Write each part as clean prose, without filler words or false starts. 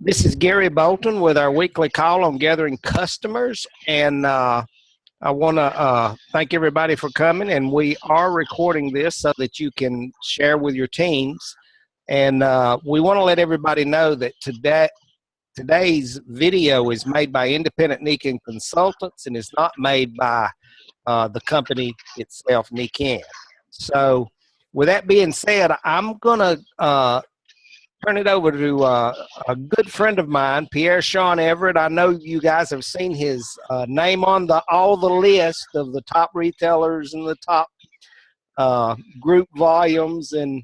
This is Gary Bolton with our weekly call on gathering customers, and I want to thank everybody for coming. And we are recording this so that you can share with your teams. And we want to let everybody know that today's video is made by independent Nikan consultants and is not made by the company itself, Nikan. So, with that being said, I'm going to turn it over to a good friend of mine, Shaun Everett. I know you guys have seen his name on all the list of the top retailers and the top group volumes and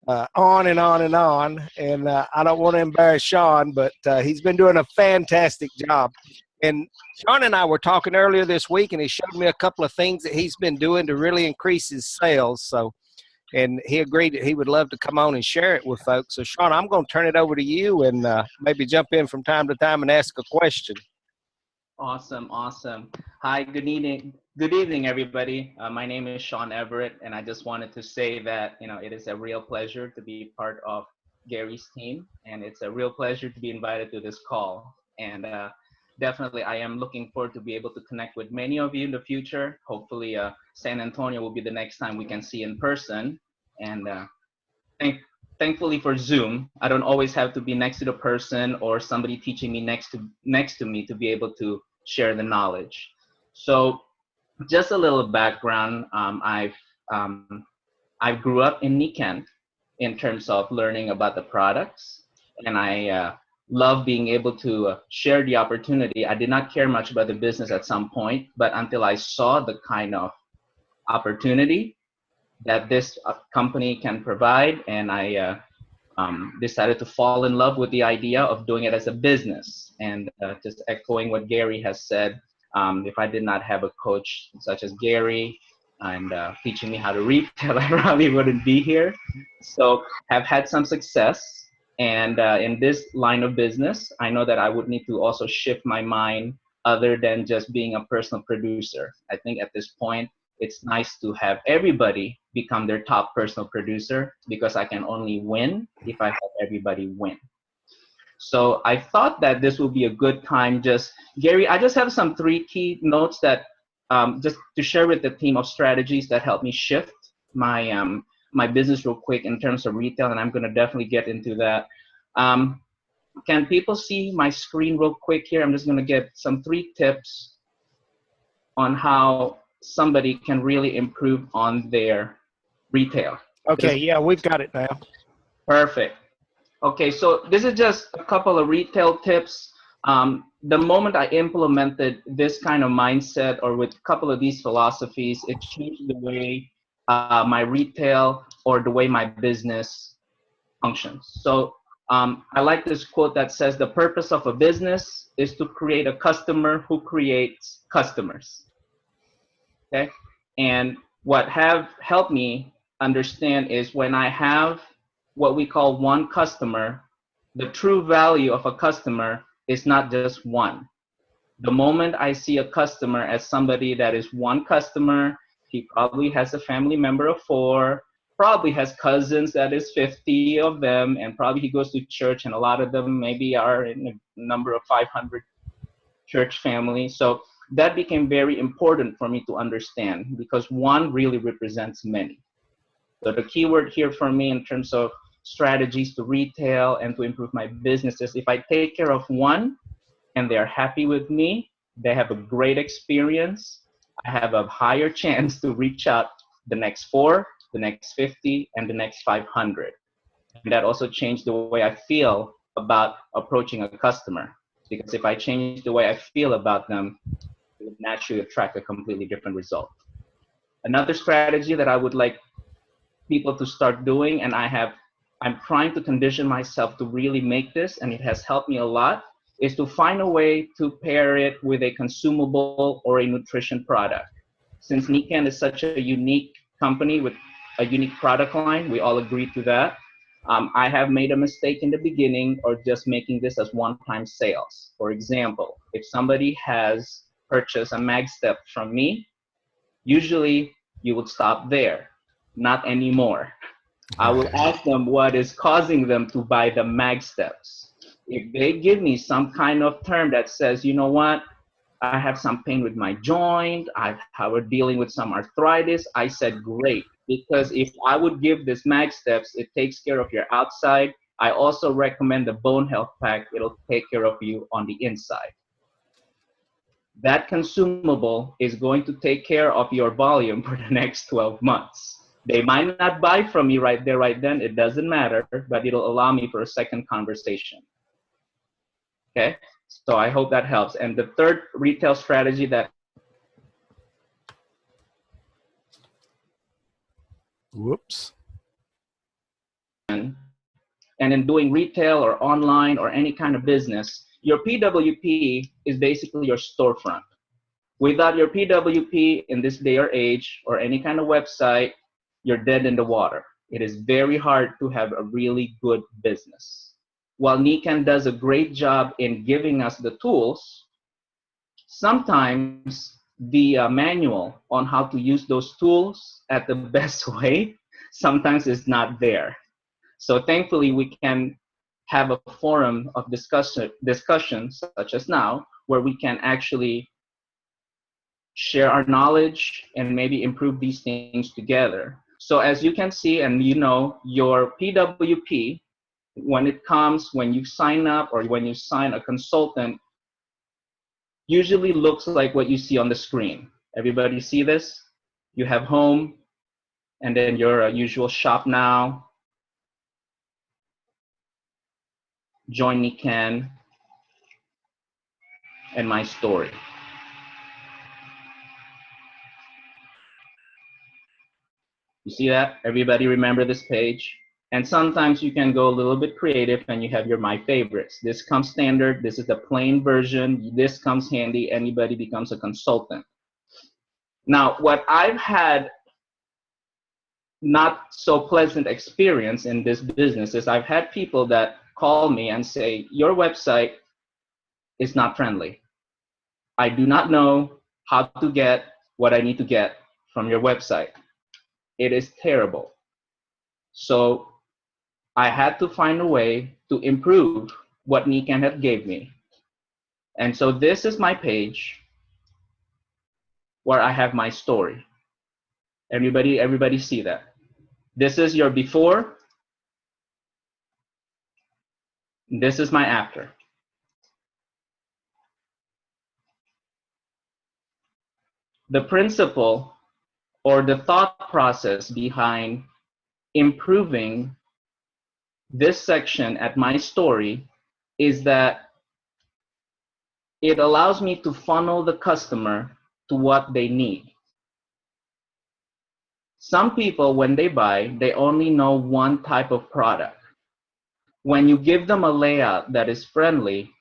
on and on and on. And I don't want to embarrass Shaun, but he's been doing a fantastic job. And Shaun and I were talking earlier this week, and he showed me a couple of things that he's been doing to really increase his sales. And he agreed that he would love to come on and share it with folks. So, Shaun, I'm going to turn it over to you and maybe jump in from time to time and ask a question. Awesome. Hi, good evening, everybody. My name is Shaun Everett, and I just wanted to say that, it is a real pleasure to be part of Gary's team, and it's a real pleasure to be invited to this call. And definitely, I am looking forward to be able to connect with many of you in the future. Hopefully, San Antonio will be the next time we can see in person. And thankfully for Zoom, I don't always have to be next to the person or somebody teaching me next to me to be able to share the knowledge. So, just a little background. I grew up in Nikan in terms of learning about the products, and I love being able to share the opportunity. I did not care much about the business at some point, but until I saw the kind of opportunity that this company can provide, and I decided to fall in love with the idea of doing it as a business. And just echoing what Gary has said, if I did not have a coach such as Gary and teaching me how to retail, I probably wouldn't be here. So have had some success. And in this line of business, I know that I would need to also shift my mind other than just being a personal producer. I think at this point, it's nice to have everybody become their top personal producer, because I can only win if I help everybody win. So I thought that this would be a good time. Gary, I just have some 3 key notes that just to share with the team of strategies that help me shift my my business real quick in terms of retail, and I'm going to definitely get into that. Can people see my screen real quick here? I'm just going to get some 3 tips on how somebody can really improve on their retail. Okay, yeah, we've got it now. Perfect. Okay, so this is just a couple of retail tips. The moment I implemented this kind of mindset, or with a couple of these philosophies, it changed the way my retail or the way my business functions. So I like this quote that says, the purpose of a business is to create a customer who creates customers. Okay, and what have helped me understand is when I have what we call one customer, the true value of a customer is not just one. The moment I see a customer as somebody that is one customer, he probably has a family member of 4, probably has cousins that is 50 of them, and probably he goes to church, and a lot of them maybe are in a number of 500 church families. So that became very important for me to understand, because one really represents many. So the key word here for me in terms of strategies to retail and to improve my business is, if I take care of one and they're happy with me, they have a great experience, I have a higher chance to reach out the next 4, the next 50, and the next 500. And that also changed the way I feel about approaching a customer, because if I change the way I feel about them, it would naturally attract a completely different result. Another strategy that I would like people to start doing, and I'm trying to condition myself to really make this, and it has helped me a lot, is to find a way to pair it with a consumable or a nutrition product. Since Nikan is such a unique company with a unique product line, we all agree to that. I have made a mistake in the beginning, or just making this as one-time sales. For example, if somebody has purchased a mag step from me, usually you would stop there. Not anymore. I will ask them what is causing them to buy the mag steps. If they give me some kind of term that says, you know what, I have some pain with my joint, we're dealing with some arthritis, I said great. Because if I would give this Mag Steps, it takes care of your outside. I also recommend the Bone Health Pack. It'll take care of you on the inside. That consumable is going to take care of your volume for the next 12 months. They might not buy from me right there, right then. It doesn't matter, but it'll allow me for a second conversation. Okay, so I hope that helps. And the third retail strategy that Whoops. and in doing retail or online or any kind of business, your PWP is basically your storefront. Without your PWP in this day or age or any kind of website, you're dead in the water. It is very hard to have a really good business. While Nikan does a great job in giving us the tools, sometimes the manual on how to use those tools at the best way sometimes is not there. So thankfully, we can have a forum of discussion such as now, where we can actually share our knowledge and maybe improve these things together. So as you can see, and you know, your PWP, when you sign up or when you sign a consultant, usually looks like what you see on the screen. Everybody see this? You have home, and then your usual shop now, join Nikan, and my story. You see that? Everybody remember this page? And sometimes you can go a little bit creative and you have your my favorites. This comes standard. This is the plain version. This comes handy. Anybody becomes a consultant. Now, what I've had not so pleasant experience in this business is I've had people that call me and say, your website is not friendly. I do not know how to get what I need to get from your website. It is terrible. So I had to find a way to improve what Nikan had gave me. And so this is my page where I have my story. Everybody see that. This is your before. This is my after. The principle or the thought process behind improving this section at my story is that it allows me to funnel the customer to what they need. Some people, when they buy, they only know one type of product. When you give them a layout that is friendly,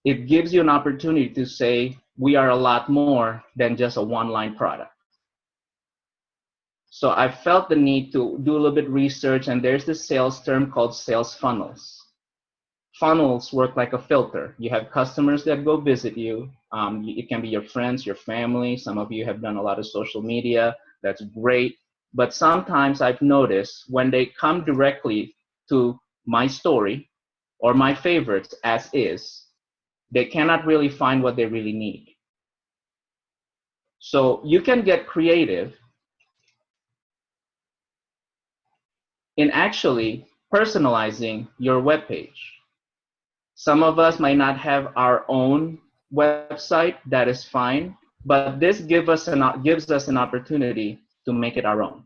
it gives you an opportunity to say, we are a lot more than just a one-line product. So I felt the need to do a little bit research, and there's this sales term called sales funnels. Funnels work like a filter. You have customers that go visit you. It can be your friends, your family. Some of you have done a lot of social media. That's great. But sometimes I've noticed when they come directly to my story or my favorites as is, they cannot really find what they really need. So you can get creative in actually personalizing your webpage. Some of us might not have our own website, that is fine, but this gives us an opportunity to make it our own.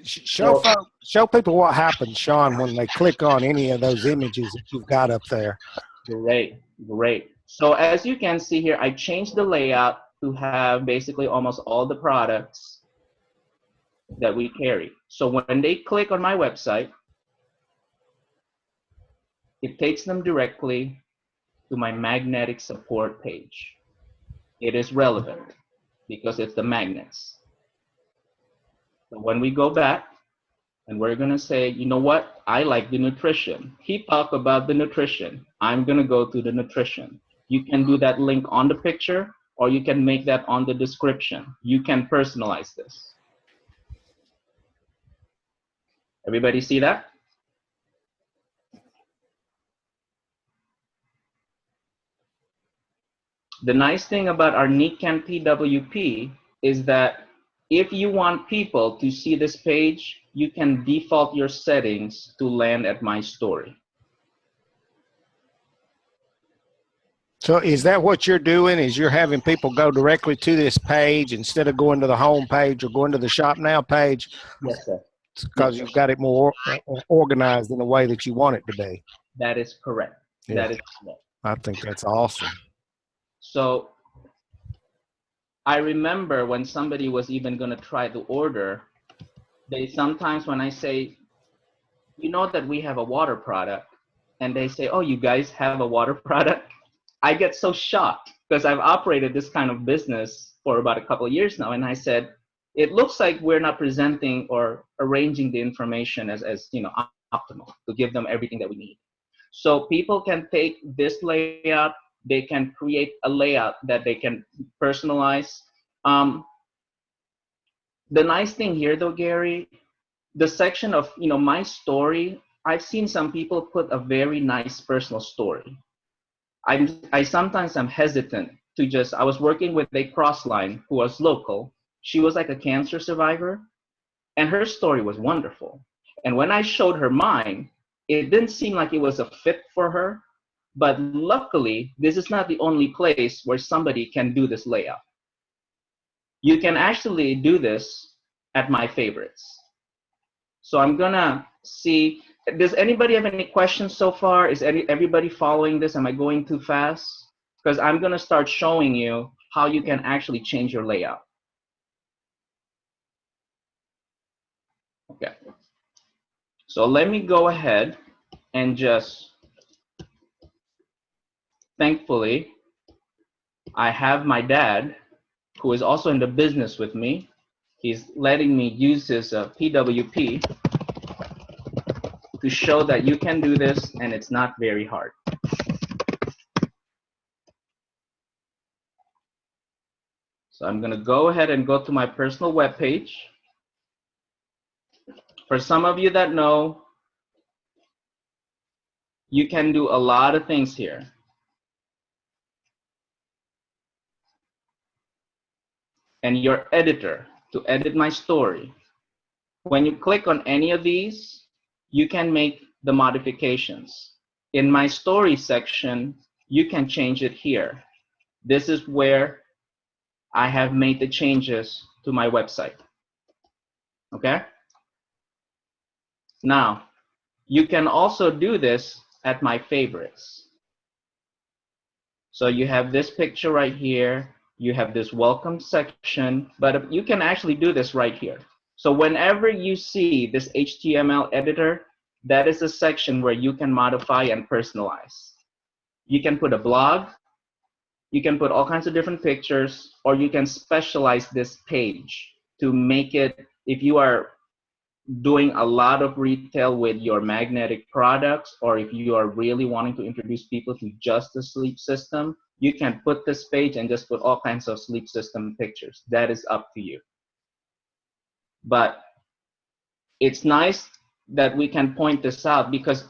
Show people what happens, Shaun, when they click on any of those images that you've got up there. Great, great. So as you can see here, I changed the layout to have basically almost all the products that we carry. So when they click on my website, it takes them directly to my magnetic support page. It is relevant because it's the magnets. So when we go back and we're gonna say, you know what, I like the nutrition. He talked about the nutrition. I'm gonna go to the nutrition. You can do that link on the picture or you can make that on the description. You can personalize this. Everybody see that? The nice thing about our Nikan PWP is that if you want people to see this page, you can default your settings to land at my story. So is that what you're doing? Is you're having people go directly to this page instead of going to the home page or going to the Shop Now page? Yes, sir. Because you've got it more organized in the way that you want it to be. That is correct. Yeah. That is correct. I think that's awesome. So I remember when somebody was even going to try to order, they sometimes, when I say, you know that we have a water product, and they say, oh, you guys have a water product? I get so shocked because I've operated this kind of business for about a couple of years now. And I said, it looks like we're not presenting or arranging the information as optimal to give them everything that we need. So people can take this layout, they can create a layout that they can personalize. The nice thing here though, Gary, the section of my story, I've seen some people put a very nice personal story. I sometimes am hesitant to just, I was working with a crossline who was local. She was like a cancer survivor, and her story was wonderful. And when I showed her mine, it didn't seem like it was a fit for her. But luckily, this is not the only place where somebody can do this layout. You can actually do this at my favorites. So I'm gonna see, does anybody have any questions so far? Is everybody following this? Am I going too fast? Because I'm gonna start showing you how you can actually change your layout. Okay. So let me go ahead and just, thankfully, I have my dad, who is also in the business with me. He's letting me use his PWP to show that you can do this and it's not very hard. So I'm gonna go ahead and go to my personal webpage. For some of you that know, you can do a lot of things here. And your editor, to edit my story, when you click on any of these, you can make the modifications. In my story section, you can change it here. This is where I have made the changes to my website. Okay? Now, you can also do this at my favorites. So you have this picture right here. You have this welcome section, but you can actually do this right here. So whenever you see this HTML editor, that is a section where you can modify and personalize. You can put a blog, you can put all kinds of different pictures, or you can specialize this page to make it, if you are doing a lot of retail with your magnetic products, or if you are really wanting to introduce people to just the sleep system, you can put this page and just put all kinds of sleep system pictures. That is up to you. But it's nice that we can point this out because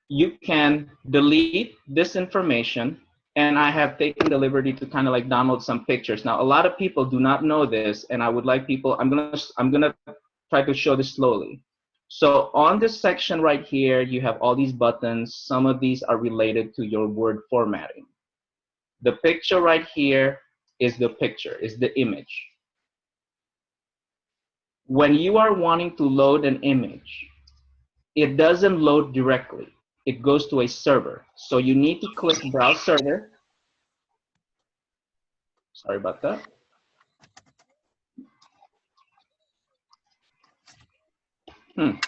you can delete this information, and I have taken the liberty to kind of like download some pictures. Now, a lot of people do not know this, and I would like people, I'm gonna try to show this slowly. So on this section right here, you have all these buttons. Some of these are related to your word formatting. The picture right here is the picture, is the image. When you are wanting to load an image, it doesn't load directly. It goes to a server. So you need to click Browse Server. Sorry about that. Let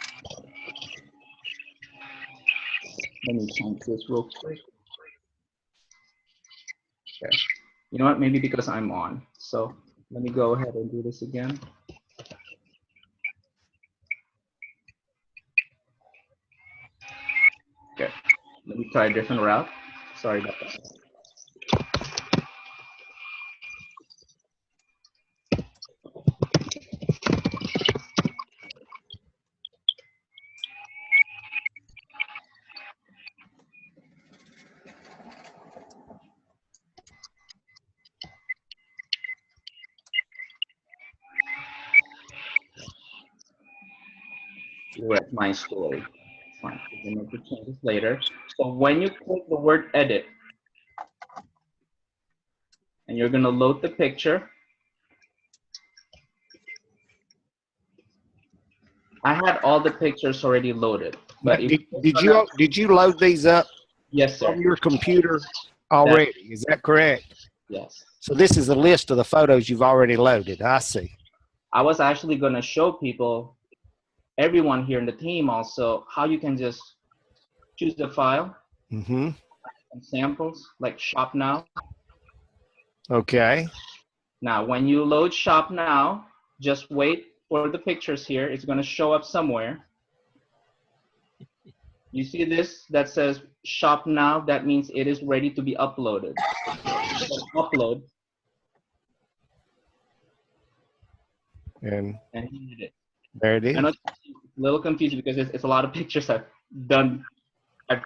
me change this real quick. Okay. You know what? Maybe because I'm on. So let me go ahead and do this again. Okay. Let me try a different route. Sorry about that. We're at my story. Fine. We can make the changes later. So when you click the word edit, and you're going to load the picture, I had all the pictures already loaded. But if did you load these up yes, sir. from your computer already? Is that correct? Yes. So this is a list of the photos you've already loaded. I see. I was actually going to show people, everyone here in the team also, how you can just choose the file and samples, like Shop Now. Okay. Now, when you load Shop Now, just wait for the pictures here. It's going to show up somewhere. You see this that says Shop Now? That means it is ready to be uploaded. Upload. And hit it. there it is. I know it's a little confusing because it's a lot of pictures I've done. I've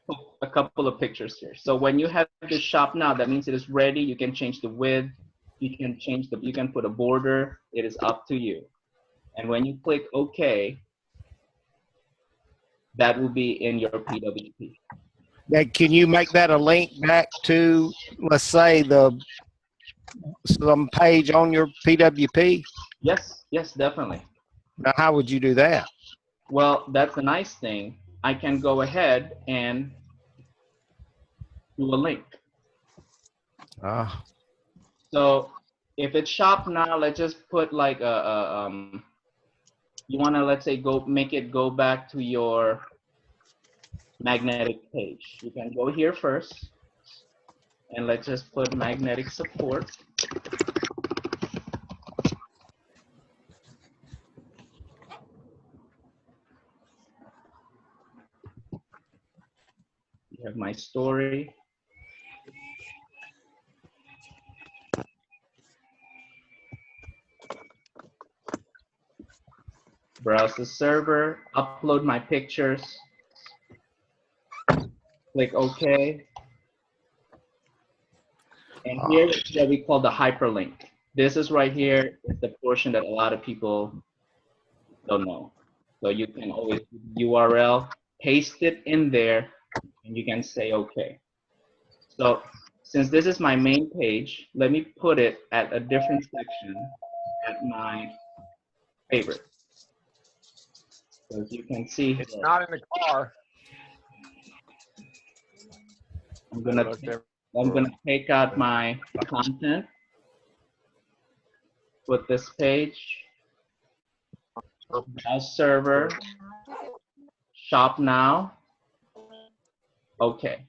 put a couple of pictures here. So when you have this Shop Now, that means it is ready. You can change the width. You can put a border. It is up to you. And when you click OK, that will be in your PWP. Now, can you make that a link back to, let's say, some page on your PWP? Yes, yes, definitely. Now, how would you do that? Well, that's a nice thing. I can go ahead and do a link. So if it's Shop Now, let's just put like you want to, let's say, make it go back to your magnetic page. You can go here first, and let's just put magnetic support. You have my story. Browse the server, upload my pictures, click OK. And here's what we call the hyperlink. This is right here is the portion that a lot of people don't know. So you can always URL, paste it in there, and you can say OK. So since this is my main page, let me put it at a different section at my favorite. So as you can see, it's not in the car. I'm gonna take out my content, put this page, browse server, Shop Now, OK.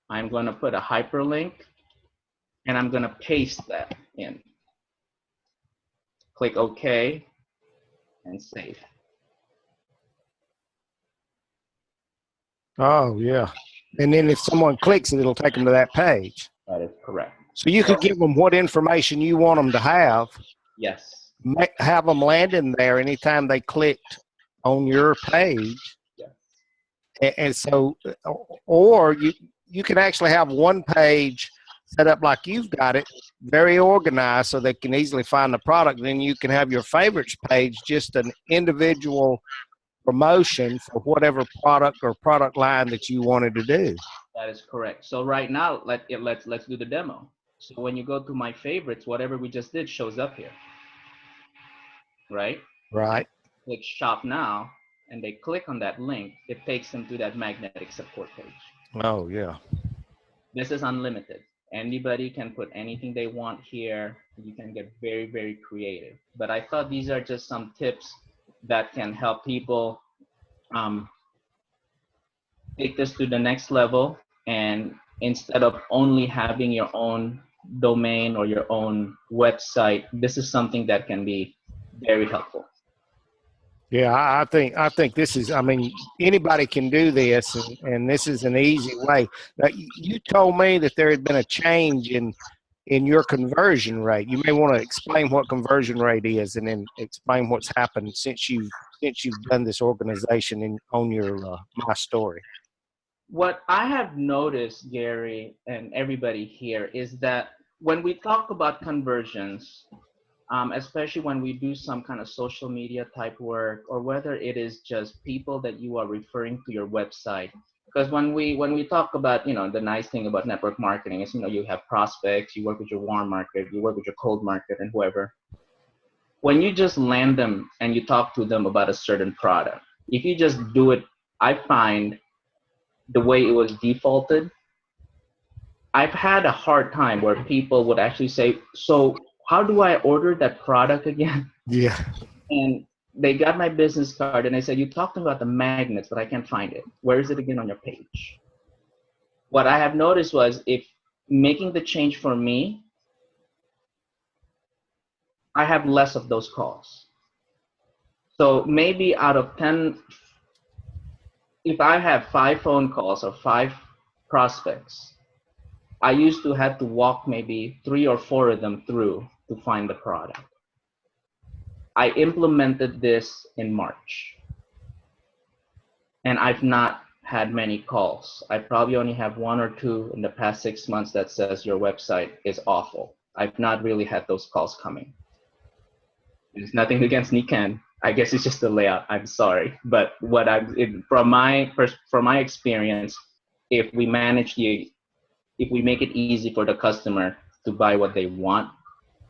I'm gonna put a hyperlink, and I'm gonna paste that in. Click OK, and save. Oh, yeah. And then if someone clicks it, it'll take them to that page. That is correct. So you could give them what information you want them to have. Yes. Have them land in there anytime they clicked on your page. Yes. And so, or you can actually have one page set up like you've got it, very organized so they can easily find the product. Then you can have your favorites page, just an individual promotion for whatever product or product line that you wanted to do. That is correct. So right now, let's do the demo. So when you go to my favorites, whatever we just did shows up here, right? Right. Click Shop Now, and they click on that link. It takes them to that magnetic support page. Oh, yeah. This is unlimited. Anybody can put anything they want here. You can get very, very creative. But I thought these are just some tips that can help people take this to the next level. And instead of only having your own domain or your own website, this is something that can be very helpful. Yeah, I think this is, I mean, anybody can do this, and this is an easy way. Now, you told me that there had been a change in your conversion rate. You may want to explain what conversion rate is, and then explain what's happened since you've done this organization on your My Story. What I have noticed, Gary, and everybody here, is that when we talk about conversions, especially when we do some kind of social media type work, or whether it is just people that you are referring to your website. Because when we talk about, the nice thing about network marketing is, you have prospects, you work with your warm market, you work with your cold market, and whoever. When you just land them and you talk to them about a certain product, if you just do it, I find the way it was defaulted, I've had a hard time where people would actually say, so how do I order that product again? Yeah. And they got my business card and they said, you talked about the magnets, but I can't find it. Where is it again on your page? What I have noticed was, if making the change for me, I have less of those calls. So maybe out of 10, if I have 5 phone calls or 5 prospects, I used to have to walk maybe 3 or 4 of them through to find the product. I implemented this in March, and I've not had many calls. I probably only have 1 or 2 in the past 6 months that says your website is awful. I've not really had those calls coming. There's nothing against Nikan. I guess it's just the layout. I'm sorry, but from my experience, if we make it easy for the customer to buy what they want,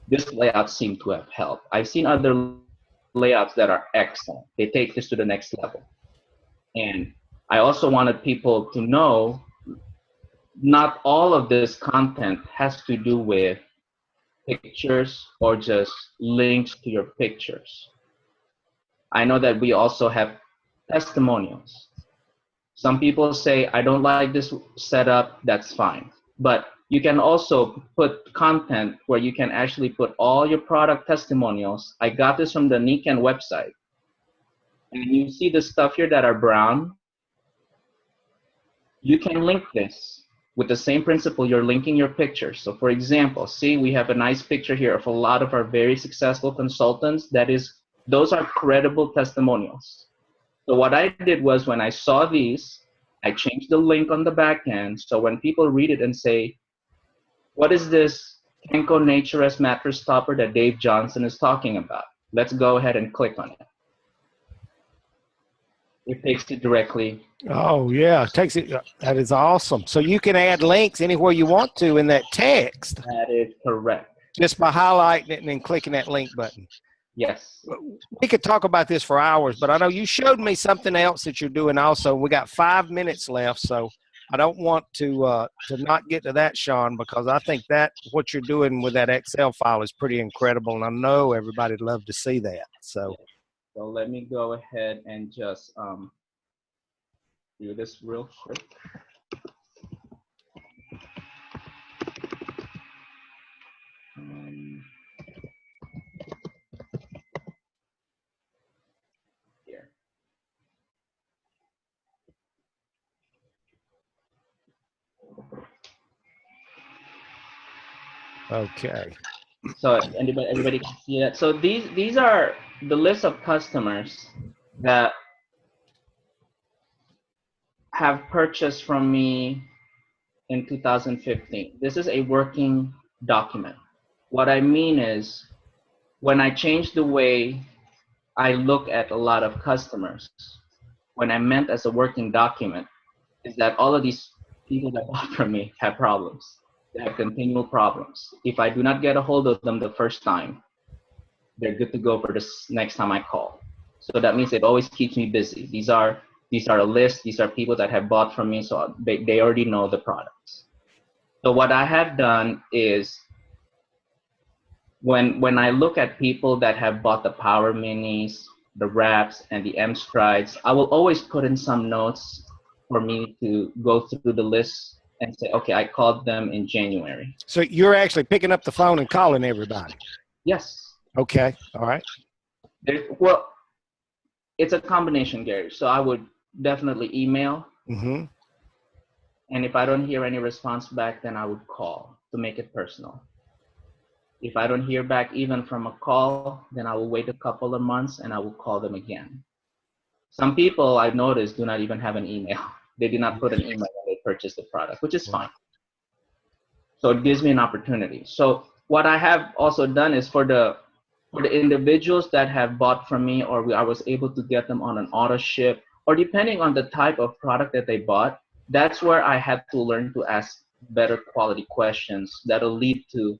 this layout seemed to have helped. I've seen other layouts that are excellent. They take this to the next level. And I also wanted people to know not all of this content has to do with pictures or just links to your pictures. I know that we also have testimonials. Some people say, I don't like this setup, that's fine. But you can also put content where you can actually put all your product testimonials. I got this from the Nikan website. And you see the stuff here that are brown. You can link this with the same principle you're linking your pictures. So for example, see, we have a nice picture here of a lot of our very successful consultants. Those are credible testimonials. So what I did was, when I saw these, I changed the link on the back end. So when people read it and say, what is this Kenko Naturest mattress topper that Dave Johnson is talking about? Let's go ahead and click on it. It takes it directly. Oh, yeah. It takes it. That is awesome. So you can add links anywhere you want to in that text. That is correct. Just by highlighting it and then clicking that link button. Yes. We could talk about this for hours, but I know you showed me something else that you're doing also. We got 5 minutes left, so I don't want to not get to that, Shaun, because I think that what you're doing with that Excel file is pretty incredible, and I know everybody'd love to see that. So let me go ahead and just do this real quick. Here. okay. So everybody can see that. So these are the list of customers that have purchased from me in 2015. This is a working document. What I mean is, when I changed the way I look at a lot of customers, when I meant as a working document, is that all of these people that bought from me have problems. They have continual problems. If I do not get a hold of them the first time, they're good to go for this next time I call. So that means it always keeps me busy. These are a list. These are people that have bought from me, so they already know the products. So what I have done is, when I look at people that have bought the Power Minis, the Wraps, and the M Strides, I will always put in some notes for me to go through the list and say, okay, I called them in January. So you're actually picking up the phone and calling everybody? Yes. Okay. All right. Well, it's a combination, Gary. So I would definitely email. Mm-hmm. And if I don't hear any response back, then I would call to make it personal. If I don't hear back even from a call, then I will wait a couple of months and I will call them again. Some people I've noticed do not even have an email. They do not put an email when they purchase the product, which is fine. So it gives me an opportunity. So what I have also done is, for the For the individuals that have bought from me, or I was able to get them on an auto ship, or depending on the type of product that they bought, that's where I had to learn to ask better quality questions that'll lead to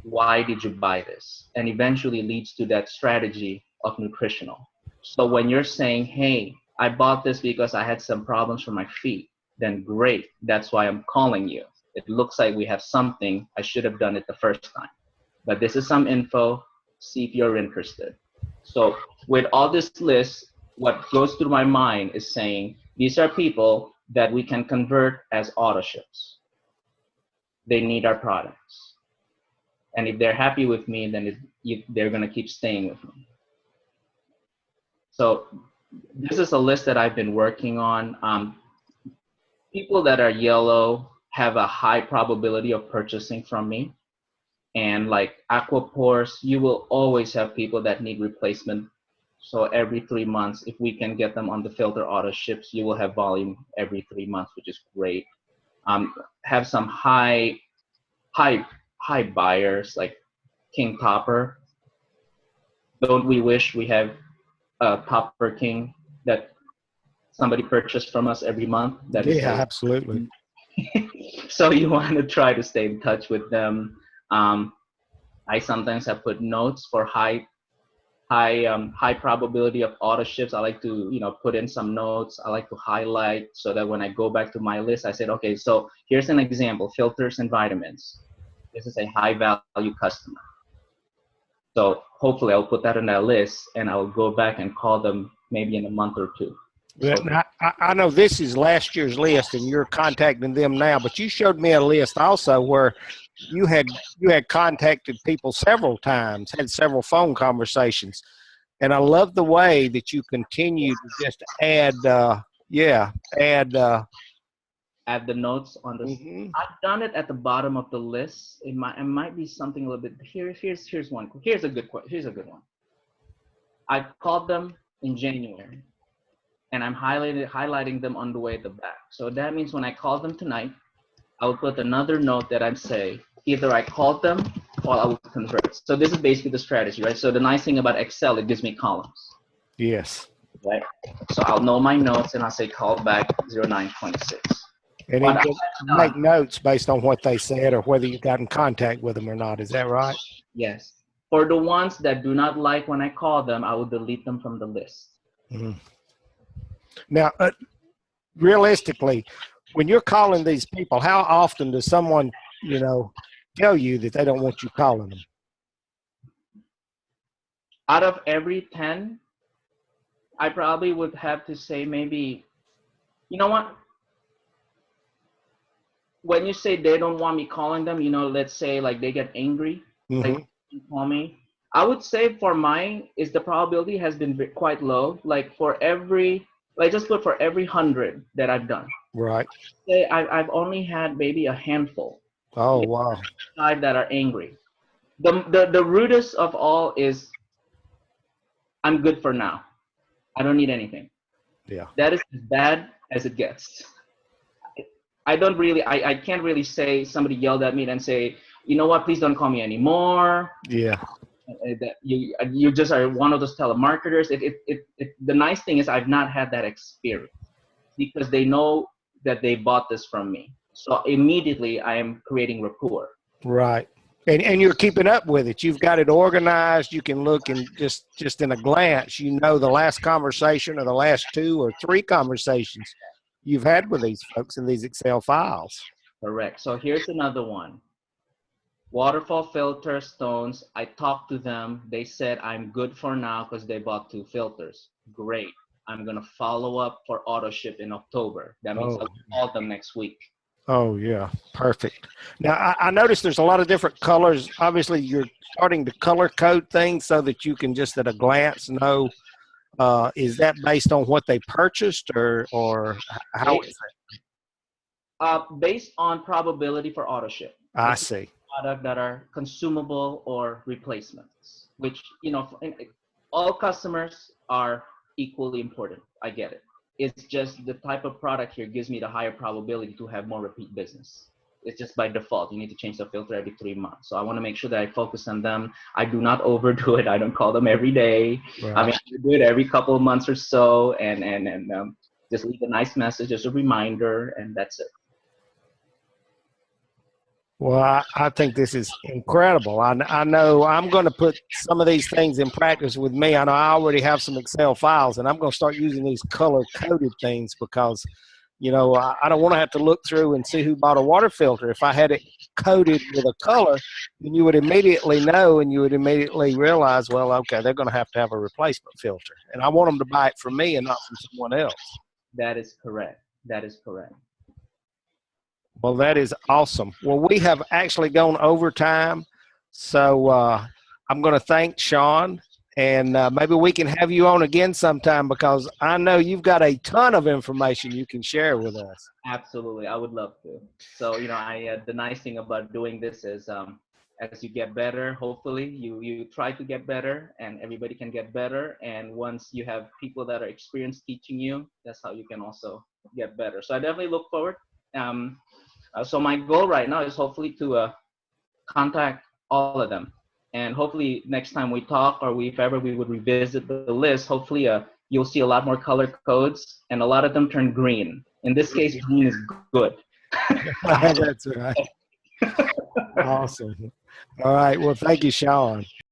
why did you buy this? And eventually leads to that strategy of nutritional. So when you're saying, hey, I bought this because I had some problems for my feet, then great. That's why I'm calling you. It looks like we have something. I should have done it the first time. But this is some info. See if you're interested. So with all this list, what goes through my mind is saying, these are people that we can convert as auto ships. They need our products. And if they're happy with me, then they're going to keep staying with me. So this is a list that I've been working on. People that are yellow have a high probability of purchasing from me. And like aquapores, you will always have people that need replacement. So every 3 months, if we can get them on the filter auto ships, you will have volume every 3 months, which is great. Have some high buyers like King Topper. Don't we wish we have a Topper King that somebody purchased from us every month? That is absolutely. So you want to try to stay in touch with them. I sometimes have put notes for high probability of auto ships. I like to, put in some notes. I like to highlight so that when I go back to my list, I said, okay, so here's an example, filters and vitamins. This is a high value customer. So hopefully I'll put that on that list and I'll go back and call them maybe in a month or two. Now, I know this is last year's list and you're contacting them now, but you showed me a list also where you had contacted people several times, had several phone conversations. And I love the way that you continue to just add the notes on this. Mm-hmm. I've done it at the bottom of the list. It might be something a little bit here's one. Here's a good one. I called them in January and I'm highlighting them on the way at the back. So that means when I call them tonight, I'll put another note that I'm saying either I called them or I will convert. So this is basically the strategy, right? So the nice thing about Excel, it gives me columns. Yes. Right. So I'll know my notes and I'll say call back 0926. And then just make notes based on what they said or whether you got in contact with them or not. Is that right? Yes. For the ones that do not like when I call them, I will delete them from the list. Mm-hmm. Now, realistically, when you're calling these people, how often does someone, tell you that they don't want you calling them? Out of every 10, I probably would have to say maybe, you know what? When you say they don't want me calling them, let's say like they get angry, mm-hmm. like you call me. I would say for mine is the probability has been quite low. Like for every, just put for every 100 that I've done. Right. Say I've only had maybe a handful. Oh, wow. That are angry. The rudest of all is I'm good for now. I don't need anything. Yeah. That is as bad as it gets. I can't really say somebody yelled at me and say, you know what, please don't call me anymore. Yeah. That you just are one of those telemarketers. The nice thing is I've not had that experience because they know that they bought this from me. So immediately I am creating rapport. Right. And you're keeping up with it. You've got it organized. You can look and just in a glance, the last conversation or the last 2 or 3 conversations you've had with these folks in these Excel files. Correct. So here's another one. Waterfall filter stones. I talked to them. They said I'm good for now because they bought 2 filters. Great. I'm going to follow up for auto ship in October. That means I'll call them next week. Oh, yeah. Perfect. Now, I noticed there's a lot of different colors. Obviously, you're starting to color code things so that you can just at a glance know, is that based on what they purchased or how is it? Based on probability for auto ship. I see. Product that are consumable or replacements, which, all customers are equally important. I get it. It's just the type of product here gives me the higher probability to have more repeat business. it's just by default. You need to change the filter every 3 months. So I want to make sure that I focus on them. I do not overdo it. I don't call them every day. I mean, Right. I do it every couple of months or so, and just leave a nice message as a reminder, and that's it. Well, I think this is incredible. I know I'm going to put some of these things in practice with me. I know I already have some Excel files, and I'm going to start using these color-coded things because, you know, I don't want to have to look through and see who bought a water filter. If I had it coded with a color, then you would immediately know and you would immediately realize, well, okay, they're going to have a replacement filter. And I want them to buy it from me and not from someone else. That is correct. That is correct. Well, that is awesome. Well, we have actually gone over time. So I'm going to thank Shaun, and maybe we can have you on again sometime because I know you've got a ton of information you can share with us. Absolutely, I would love to. So, the nice thing about doing this is, as you get better, hopefully you try to get better, and everybody can get better. And once you have people that are experienced teaching you, that's how you can also get better. So I definitely look forward. So my goal right now is hopefully to contact all of them, and hopefully next time we talk, or if ever we would revisit the list, hopefully you'll see a lot more color codes, and a lot of them turn green. In this case, green is good. That's right. Awesome. All right. Well, thank you, Shaun.